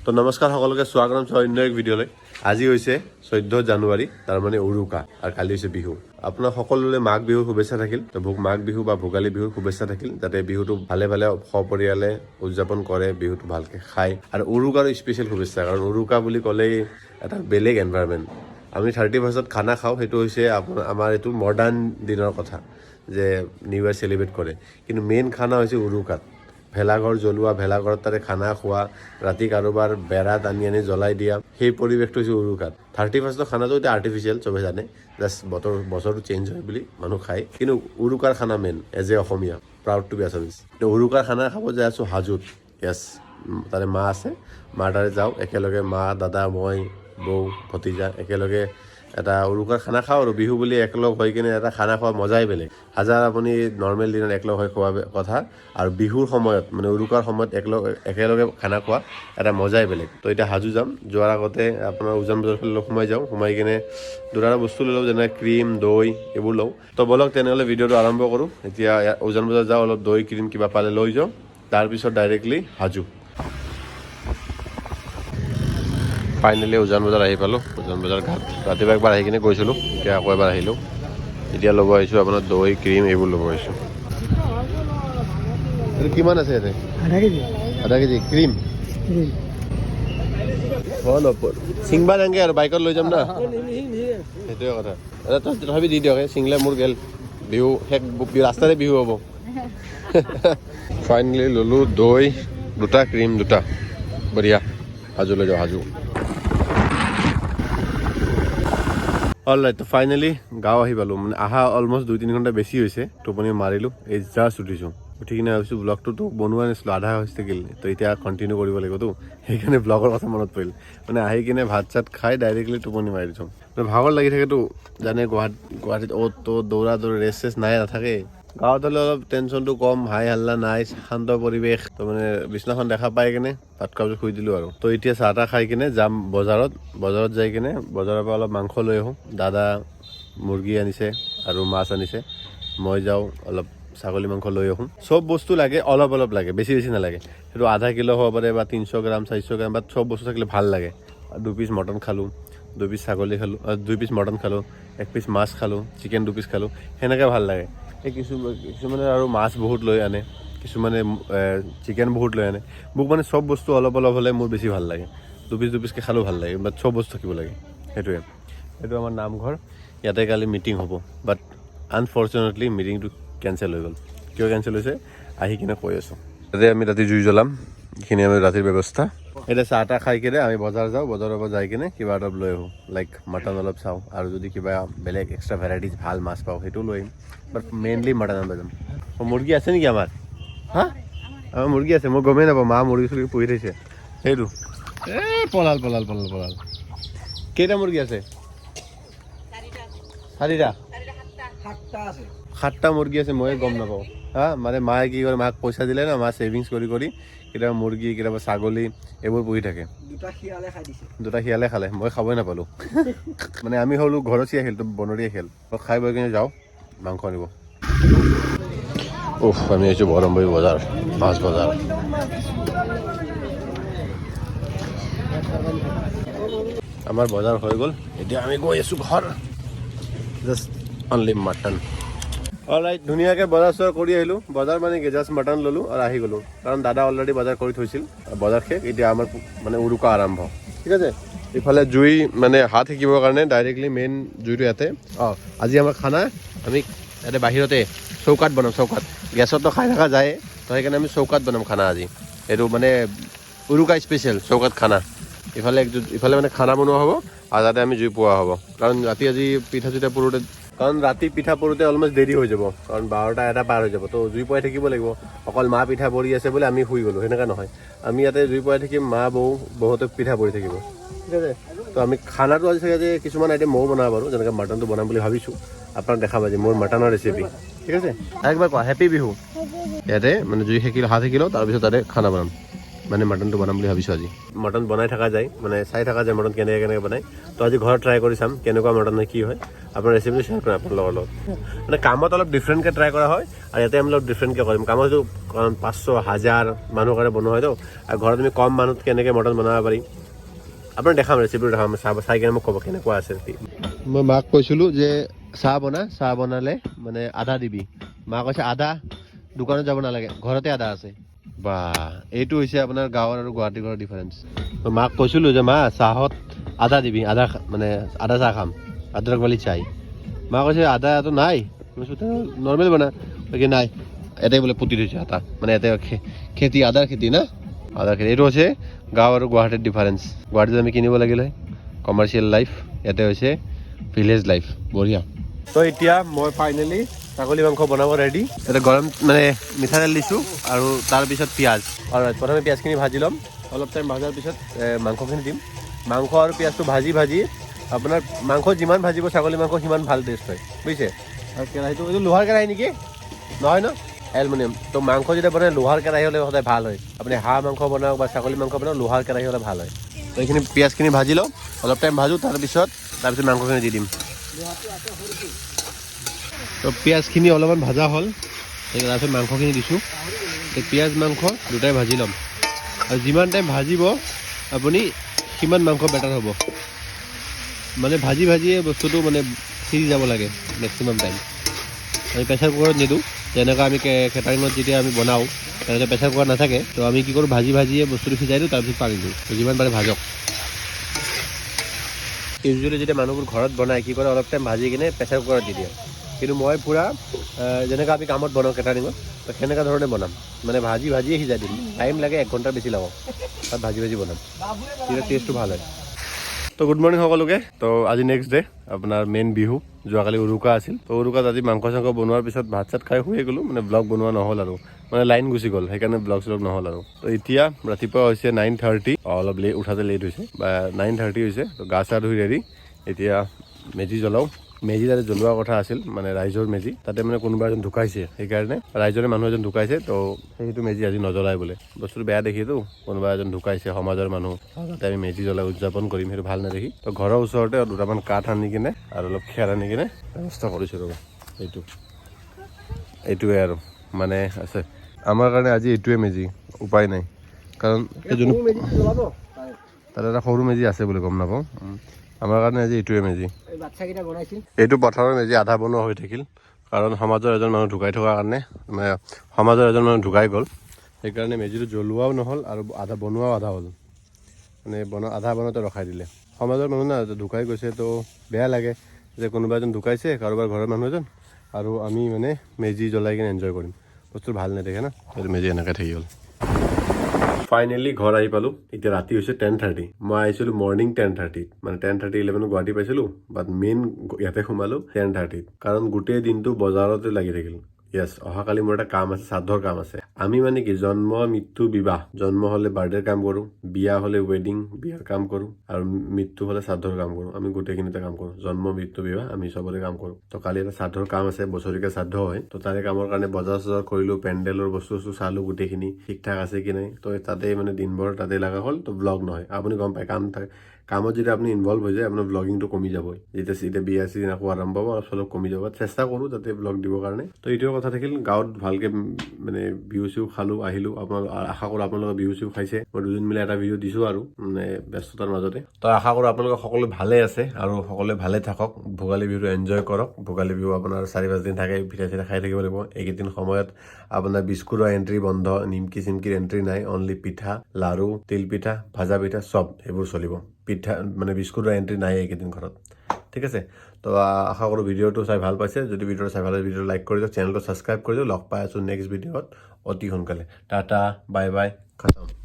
তো নমস্কাৰ সকলোকে স্বাগতম অন্য এক ভিডিঅ'লৈ। আজি হৈছে 14 জানুৱাৰী, তাৰ মানে উৰুকা, আৰু কালি হৈছে বিহু। আপোনাৰ সকলোৰে মাঘ বিহুৰ শুভেচ্ছা থাকিল। তো মাঘ বিহু বা ভোগালী বিহুৰ শুভেচ্ছা থাকিল, যাতে বিহুটো ভালে ভালে সপৰিয়ালে উদযাপন কৰে, বিহুটো ভালকৈ খায়। আৰু উৰুকাৰো স্পেচিয়েল শুভেচ্ছা, কাৰণ উৰুকা বুলি ক'লেই এটা বেলেগ এনভাইৰমেণ্ট। আমি 31st খানা খাওঁ, সেইটো হৈছে আমাৰ এইটো মডাৰ্ণ দিনৰ কথা, যে নিউ ইয়েৰ চেলিব্ৰেট কৰে। কিন্তু মেইন খানা হৈছে উৰুকাত, ভেলাঘৰ জ্বলোৱা, ভেলাঘৰত তাতে খানা খোৱা, ৰাতি কাৰোবাৰ বেৰা টানি আনি জ্বলাই দিয়া, সেই পৰিৱেশটো হৈছে উৰুকাত। 31st খানাটো এতিয়া আৰ্টিফিচিয়েল, চবে জানে, জাষ্ট বছৰটো চেঞ্জ হয় বুলি মানুহ খায়। কিন্তু উৰুকাৰ খানা main, as a Asomiya, proud to be Assamese. তো উৰুকাৰ খানা খাব যাই আছোঁ হাজোত। য়েছ, তাৰে মা আছে, মাৰ তাৰে যাওঁ, একেলগে মা, দাদা, মই, বৌ, ভতিজা একেলগে এটা উৰুকাৰ খানা খাওঁ। আৰু বিহু বুলি একলগ হৈ কিনে এটা খানা খোৱা মজাই বেলেগ। হাজাৰ আপুনি নৰ্মেল দিনত একলগ হৈ খোৱা কথা, আৰু বিহুৰ সময়ত মানে উৰুকাৰ সময়ত একেলগে খানা খোৱা এটা মজাই বেলেগ। তো এতিয়া হাজো যাম, যোৱাৰ আগতে আপোনাৰ উজান বজাৰ ফালে সোমাই যাওঁ, সোমাই কিনে দুটা বস্তু লৈ লওঁ, যেনে ক্ৰীম, দৈ এইবোৰ লওঁ। তো বলক তেনেহ'লে ভিডিঅ'টো আৰম্ভ কৰোঁ। এতিয়া উজান বজাৰ যাওঁ, অলপ দৈ ক্ৰীম কিবা পালে লৈ যাওঁ, তাৰপিছত ডাইৰেক্টলি হাজো। ফাইনেলি উজান বজাৰ আহি পালোঁ। উজান বজাৰ ঘাট ৰাতিপুৱা একবাৰ আহি কিনে গৈছিলোঁ, এতিয়া আকৌ এবাৰ আহিলোঁ। এতিয়া ল'ব আহিছোঁ আপোনাৰ দৈ ক্ৰীম এইবোৰ ল'ব আহিছোঁ। এইটো কিমান আছে ইয়াতে? আধা কেজি ক্ৰীম হ'ল চিংবা নাংগে আৰু বাইকত লৈ যাম না, সেইটোৱে কথা। তথাপি দি দিয়ক, চিংলে মোৰ গেল, বিহু শেষ, ৰাস্তাতে বিহু হ'ব। ফাইনেলি ল'লোঁ দৈ দুটা, ক্ৰীম দুটা, বঢ়িয়া। হাজো লৈ যাওঁ, হাজো। অলৰাইট, তো ফাইনেলি গাঁও আহি পালোঁ। মানে আহা অলমষ্ট 2-3 ঘণ্টা বেছি হৈছে। টোপনি মাৰিলোঁ, এই জাষ্ট উঠিছোঁ। উঠি কিনে ভাবিছোঁ ব্লগটোতো বনোৱা নাছিলোঁ, আধা হৈ থাকিল। তো এতিয়া কণ্টিনিউ কৰিব লাগিবতো, সেইকাৰণে ব্লগৰ কথা মনত পৰিল। মানে আহি কিনে ভাত চাত খাই ডাইৰেক্টলি টোপনি মাৰি দিছোঁ। ভাগৰ লাগি থাকেতো, জানে গুৱাহাটীত অ'ত ত'ত দৌৰা দৌৰি, ৰেষ্ট চেষ্ট নাই, নাথাকে। গাঁৱত হ'লে অলপ টেনশ্যনটো কম, হাই হাল্লা নাই, শান্ত পৰিৱেশ। তো মানে বিছনাখন দেখা পাই কিনে ভাত খোৱাৰ পিছত শুই দিলোঁ আৰু। তো এতিয়া চাহ তাহ খাই কিনে যাম বজাৰত যাই কিনে বজাৰৰ পৰা অলপ মাংস লৈ আহোঁ। দাদা মুৰ্গী আনিছে আৰু মাছ আনিছে, মই যাওঁ অলপ ছাগলী মাংস লৈ আহোঁ। চব বস্তু লাগে, অলপ অলপ লাগে, বেছি নালাগে। সেইটো আধা কিলো হ'ব পাৰে বা 300 গ্ৰাম 400 গ্ৰাম, বা চব বস্তু থাকিলে ভাল লাগে। 2 পিচ মটন খালোঁ, 2 পিচ ছাগলী খালোঁ, 2 পিচ মটন খালোঁ, 1 পিচ মাছ খালোঁ, চিকেন 2 পিচ খালোঁ, সেনেকৈ ভাল লাগে। এই কিছুমানে আৰু মাছ বহুত লৈ আনে, কিছুমানে চিকেন বহুত লৈ আনে। মোক মানে চব বস্তু অলপ অলপ হ'লে মোৰ বেছি ভাল লাগে। 2 পিচকৈ খালেও ভাল লাগে, বাট চব বস্তু থাকিব লাগে, সেইটোৱে। এইটো আমাৰ নামঘৰ, ইয়াতে কালি মিটিং হ'ব, বাট আনফৰ্চুনেটলি মিটিংটো কেঞ্চেল হৈ গ'ল। কিয় কেঞ্চেল হৈছে আহি কিনে কৈ আছোঁ। তাতে আমি ৰাতি জুই জ্বলাম, এইখিনি আমি ৰাতিৰ ব্যৱস্থা। এতিয়া চাহ তাহ খাই কিনে আমি বজাৰ যাওঁ, বজাৰৰ পৰা যাই কিনে কিবা অলপ লৈ আহোঁ, লাইক মাটন অলপ চাওঁ, আৰু যদি কিবা বেলেগ এক্সট্ৰা ভেৰাইটিজ ভাল মাছ পাওঁ সেইটোও লৈ আহিম, বাট মেইনলি মাটন আনিব যাম। মুৰ্গী আছে নেকি আমাৰ? হা, আমাৰ মুৰ্গী আছে, মই গমেই নাপাওঁ। মা মুৰ্গী চুৰ্গী পুহি থৈছে, সেইটো পলাল। কেইটা মুৰ্গী আছে? 4টা? 7টা মুৰ্গী আছে, ময়ে গম নাপাওঁ। হা, মানে মায়ে কি কৰে, মাক পইচা দিলে না, মা ছেভিংছ কৰি কেতিয়াবা মুৰ্গী, কেতিয়াবা ছাগলী এইবোৰ পুহি থাকে। 2টা শিয়ালে খালে, মই খাবই নাপালোঁ। মানে আমি হ'লোঁ ঘৰচীয়া খেল, তো বনৰীয়া খেল। খাই বৈ কিনে যাওঁ মাংস আনিব। আমি আহিছোঁ বৰম্বৰী বজাৰ, মাছ বজাৰ। আমাৰ বজাৰ হৈ গ'ল, এতিয়া আমি গৈ আছোঁ ঘৰ। Just only mutton. অলৰাইট, ধুনীয়াকৈ বজাৰ চজাৰ কৰি আহিলোঁ। বজাৰ মানে কি, জাষ্ট মাটন ল'লোঁ আৰু আহি গ'লোঁ, কাৰণ দাদা অলৰেডি বজাৰ কৰি থৈছিল। বজাৰ শেষ, এতিয়া আমাৰ মানে উৰুকা আৰম্ভ, ঠিক আছে। ইফালে জুই মানে হাত সেকিবৰ কাৰণে ডাইৰেক্টলি মেইন জুইটো ইয়াতে। আজি আমাৰ খানা আমি ইয়াতে বাহিৰতে চৌকাত বনাম, চৌকাত। গেছততো খাই থকা যায়, তো সেইকাৰণে আমি চৌকাত বনাম খানা আজি। এইটো মানে উৰুকা স্পেচিয়েল চৌকাত খানা। ইফালে মানে খানা বনোৱা হ'ব, আৰু তাতে আমি জুই পোৱা হ'ব। কাৰণ ৰাতি আজি পিঠা পোৰোঁতে অলমষ্ট দেৰি হৈ যাব, কাৰণ 12টা 1টা পাৰ হৈ যাব। তো জুই পুৱাই থাকিব লাগিব। অকল মা পিঠা পৰি আছে বুলি আমি শুই গ'লোঁ, সেনেকৈ নহয়। আমি ইয়াতে জুই পুৱাই থাকিম, মা বৌহঁতে পিঠা পৰি থাকিব, ঠিক আছে। তো আমি খানাটো আজি চাগে কিছুমান আইটেম ময়ো বনাব পাৰোঁ, যেনেকৈ মাটনটো বনাম বুলি ভাবিছোঁ। আপোনাক দেখাম আজি মোৰ মাটনৰ ৰেচিপি, ঠিক আছে। একবাৰ কোৱা হেপী বিহু। ইয়াতে মানে জুই সেকিলোঁ, হাত সেকিলোঁ, তাৰপিছত তাতে খানা বনাম। মানে মটনটো বনাম বুলি ভাবিছোঁ আজি মটন বনাই থকা যায় মানে চাই থকা যায় মটন কেনেকৈ বনায় তো আজি ঘৰত ট্ৰাই কৰি চাম কেনেকুৱা মটন হয় কি হয় আপোনাৰ ৰেচিপিটো শ্বেয়াৰ কৰিম আপোনালোকৰ লগত মানে কামত অলপ ডিফাৰেণ্টকৈ ট্ৰাই কৰা হয় আৰু ইয়াতে আমি অলপ ডিফাৰেণ্টকৈ কৰিম কামতো 500,000 মানুহৰ কাৰণে বনোৱা হয়তো আৰু ঘৰত আমি কম মানুহত কেনেকৈ মটন বনাব পাৰি আপোনাক দেখাম ৰেচিপিটো দেখাম চাই কিনে মোক ক'ব কেনেকুৱা আছে মই মাক কৈছিলোঁ যে চাহ বনালে মানে আদা দিবি মাক কৈছে আদা দোকানত যাব নালাগে ঘৰতে আদা আছে বা এইটো হৈছে আপোনাৰ গাঁৱৰ আৰু গুৱাহাটীৰ ঘৰৰ ডিফাৰেঞ্চ মই মাক কৈছিলোঁ যে মা চাহত আদা দিবি মানে আদা চাহ খাম আদৰক বালি চাই মা কৈছে আদাটো নাই নৰ্মেল বনা কি নাই ইয়াতে বোলে পুতি থৈছে আদা মানে ইয়াতে খেতি আদাৰ খেতি না আদাৰ খেতি এইটো হৈছে গাঁও আৰু গুৱাহাটীৰ ডিফাৰেঞ্চ গুৱাহাটীত আমি কিনিব লাগিলে কমাৰ্চিয়েল লাইফ ইয়াতে হৈছে ভিলেজ লাইফ বঢ়িয়া তো এতিয়া মই ফাইনেলি ছাগলী মাংস বনাব ৰেডি এটা গৰম মানে মিঠাতেল দিছোঁ আৰু তাৰপিছত পিঁয়াজ আৰু প্ৰথমে পিঁয়াজখিনি ভাজি ল'ম অলপ টাইম ভজাৰ পিছত মাংসখিনি দিম মাংস আৰু পিঁয়াজটো ভাজি আপোনাৰ মাংস যিমান ভাজিব ছাগলী মাংস সিমান ভাল টেষ্ট হয় বুজিছে আৰু কেৰাহীটো এইটো লোহাৰ কেৰাহী নেকি নহয় ন এলুমিনিয়াম তো মাংস যেতিয়া বনাই লোহাৰ কেৰাহী হ'লে সদায় ভাল হয় আপুনি হাঁহ মাংস বনাওক বা ছাগলী মাংস বনাওক লোহাৰ কেৰাহী হ'লে ভাল হয় তো এইখিনি পিঁয়াজখিনি ভাজি লওঁ অলপ টাইম ভাজোঁ তাৰপিছত মাংসখিনি দি দিম তো পিঁয়াজখিনি অলপমান ভাজা হ'ল তাৰপিছত মাংসখিনি দিছোঁ পিঁয়াজ মাংস দুটাই ভাজি ল'ম আৰু যিমান টাইম ভাজিব আপুনি সিমান মাংস বেটাৰ হ'ব মানে ভাজিয়ে বস্তুটো মানে সিজি যাব লাগে মেক্সিমাম টাইম আমি প্ৰেছাৰ কুকাৰত নিদিওঁ যেনেকৈ আমি কেটাৰিঙত যেতিয়া আমি বনাওঁ তেনেকৈ প্ৰেছাৰ কুকাৰ নাথাকে তো আমি কি কৰোঁ ভাজিয়ে বস্তুটো সিজাই দিওঁ তাৰপিছত পানী দিওঁ যিমান পাৰে ভাজক ইউজুৱেলি যেতিয়া মানুহবোৰ ঘৰত বনায় কি কৰে অলপ টাইম ভাজি কিনে প্ৰেছাৰ কুকাৰত দি দিয়ে কিন্তু মই পূৰা যেনেকৈ আমি কামত বনাওঁ কেটাৰিঙত তো সেনেকুৱা ধৰণে বনাম মানে ভাজিয়ে সিজাই দিম টাইম লাগে 1 ঘণ্টাৰ বেছি লাগক তাত ভাজি বনাম তেতিয়া টেষ্টটো ভাল হয় তো গুড মৰ্ণিং সকলোকে তো আজি নেক্সট ডে আপোনাৰ মেইন বিহু যোৱাকালি উৰুকা আছিল তো উৰুকাত আজি মাংস চাংস বনোৱাৰ পিছত ভাত চাত খাই শুয়ে গ'লোঁ মানে ব্লগ বনোৱা নহ'ল আৰু মানে লাইন গুচি গ'ল সেইকাৰণে ব্লগ নহ'ল আৰু তো এতিয়া ৰাতিপুৱা হৈছে 9:30 অলপ উঠাতে লেট হৈছে বা 9:30 হৈছে তো গা চা ধুই ৰেডি এতিয়া মেজি জ্বলাওঁ মেজি তাতে জ্বলোৱা কথা আছিল মানে ৰাইজৰ মেজি তাতে মানে কোনোবা এজন ঢুকাইছে সেইকাৰণে ৰাইজৰে মানুহ এজন ঢুকাইছে তো সেইটো মেজি আজি নজ্বলাই বোলে বস্তুটো বেয়া দেখিতো কোনোবা এজন ঢুকাইছে সমাজৰ মানুহ তাতে আমি মেজি জ্বলাই উদযাপন কৰিম সেইটো ভাল নেদেখি তো ঘৰৰ ওচৰতে দুটামান কাঠ আনি কিনে আৰু অলপ খেৰ আনি কিনে ব্যৱস্থা কৰিছোঁ ৰ'ব এইটোৱে আৰু মানে আছে আমাৰ কাৰণে আজি এইটোৱে মেজি উপায় নাই কাৰণ তাতে এটা সৰু মেজি আছে বুলি গম নাপাওঁ আমাৰ কাৰণে আজি এইটোৱে মেজি এইটো পথাৰৰ মেজি আধা বনোৱা হৈ থাকিল কাৰণ সমাজৰ এজন মানুহ ঢুকাই থকাৰ কাৰণে মানে সমাজৰ এজন মানুহ ঢুকাই গ'ল সেইকাৰণে মেজিটো জ্বলোৱাও নহ'ল আৰু বনোৱাও আধা হ'ল মানে আধা বনাওঁতে ৰখাই দিলে সমাজৰ মানুহ না ঢুকাই গৈছে তো বেয়া লাগে যে কোনোবা এজন ঢুকাইছে কাৰোবাৰ ঘৰৰ মানুহ এজন আৰু আমি মানে মেজি জ্বলাই কিনে এনজয় কৰিম বস্তু ভাল নেদেখে না সেইটো মেজি এনেকৈ থাকি গ'ল ফাইনেলি ঘৰ আহি পালোঁ এতিয়া ৰাতি হৈছে 10:30 মই আহিছিলোঁ মৰ্ণিং 10:30 মানে 10:30-11 গুৱাহাটী পাইছিলোঁ বাট মেইন ইয়াতে সোমালোঁ 10:30 কাৰণ গোটেই দিনটো বজাৰতে লাগি থাকিল য়েছ অহাকালি মোৰ এটা কাম আছে শ্ৰাদ্ধৰ কাম আছে আমি মানে কি জন্ম মৃত্যু বিবাহ জন্ম হ'লে বাৰ্থডেৰ কাম কৰোঁ বিয়া হ'লে ৱেডিং বিয়াৰ কাম কৰোঁ আৰু মৃত্যু হ'লে শ্ৰাদ্ধৰ কাম কৰোঁ আমি গোটেইখিনিতে কাম কৰোঁ জন্ম মৃত্যু বিবাহ আমি চবতে কাম কৰোঁ তো কালি এটা শ্ৰাদ্ধৰ কাম আছে বছৰিকীয়া শ্ৰাদ্ধ হয় তো তাৰে কামৰ কাৰণে বজাৰ চজাৰ কৰিলোঁ পেণ্ডেলৰ বস্তু চালোঁ গোটেইখিনি ঠিক ঠাক আছে কি নাই তো তাতে মানে দিনভৰ তাতে লগা হ'ল তো ব্লগ নহয় আপুনি গম পায় কাম থাকে কামত যেতিয়া আপুনি ইনভলভ হৈ যায় আপোনাৰ ব্লগিংটো কমি যাবই যেতিয়া বিয়া চিজন আকৌ আৰম্ভ হ'ব অলপ চলপ কমি যাব চেষ্টা কৰোঁ যাতে ব্লগ দিবৰ কাৰণে তো এইটোৱে কথা থাকিল গাঁৱত ভালকৈ মানে বিহু চিহু খালোঁ আহিলোঁ আপোনালোক আশা কৰোঁ আপোনালোকে বিহু চিহু খাইছে মই দুদিন মিলাই এটা ভিডিঅ' দিছোঁ আৰু মানে ব্যস্ততাৰ মাজতে তো আশা কৰোঁ আপোনালোকে সকলো ভালে আছে আৰু সকলোৱে ভালে থাকক ভোগালী বিহুটো এনজয় কৰক ভোগালী বিহু আপোনাৰ 4-5 দিন থাকে পিঠা চিঠা খাই থাকিব লাগিব এইকেইদিন সময়ত আপোনাৰ বিস্কুটৰ এণ্ট্ৰি বন্ধ নিমকি চিমকিৰ এণ্ট্ৰি নাই অনলি পিঠা লাৰু তিল পিঠা ভাজা পিঠা চব সেইবোৰ চলিব পিঠা মানে বিস্কুটৰ এণ্ট্ৰি নাই এইকেইদিন ঘৰত ঠিক আছে তো আশা কৰোঁ ভিডিঅ'টো চাই ভাল পাইছে যদি ভিডিঅ'টো চাই ভাল পাইছে ভিডিঅ'টো লাইক কৰি দিয়ক চেনেলটো ছাবস্ক্ৰাইব কৰি দিয়ক লগ পাই আছোঁ নেক্সট ভিডিঅ'ত অতি সোনকালে টাটা বাই বাই খতম